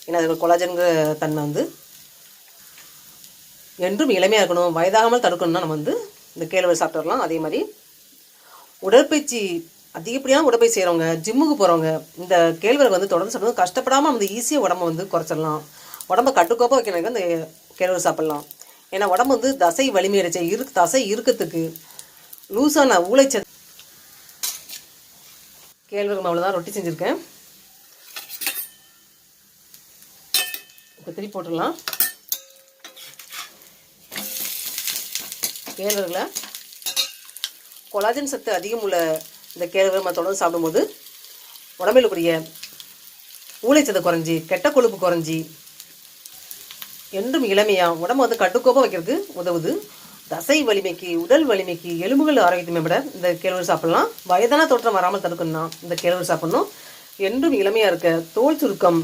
ஏன்னா அது கொலாஜன்கிற தன்மை வந்து என்றும் இளமையாக இருக்கணும், வயதாகாமல் தடுக்கணும்னா நம்ம வந்து இந்த கேழ்வரகு சாப்பிட்டு வரலாம். அதே மாதிரி உடற்பயிற்சி அதிகப்படியான உடற்பயிற்சி செய்கிறவங்க, ஜிம்முக்கு போகிறவங்க இந்த கேழ்வரகு வந்து தொடர்ந்து சாப்பிடுறது கஷ்டப்படாமல் வந்து ஈஸியாக உடம்பை வந்து குறைச்சிடலாம். உடம்பை கட்டுக்கோப்பாக வைக்கிறதுக்கு அந்த கேழ்வரகு சாப்பிட்லாம். ஏன்னா உடம்பு வந்து தசை வலிமையடைச்ச தசை இருக்கிறதுக்கு லூஸான ஊளைச்ச கேழ்வரகு மாவில் தான் ரொட்டி செஞ்சுருக்கேன். இப்போ திருப்பி போட்டுடலாம். கேழ்வரகுல கொலாஜன் சத்து அதிகம் உள்ள இந்த கேழ்வரகு நம்ம தொடர்ந்து சாப்பிடும்போது உடம்பில் கூடிய ஊளைச்சத்தை குறைஞ்சி, கெட்ட கொழுப்பு குறைஞ்சி, என்றும் இளமையாக உடம்பு வந்து கட்டுக்கோப்பாக வைக்கிறதுக்கு உதவுது. தசை வலிமைக்கு, உடல் வலிமைக்கு, எலும்புகள் ஆரோக்கியத்தை மேம்பட இந்த கேழ்வரகு சாப்பிட்லாம். வயதான தோற்றம் வராமல் தடுக்கணும்னா இந்த கேழ்வரகு சாப்பிட்ணும். என்றும் இளமையாக இருக்க, தோல் சுருக்கம்,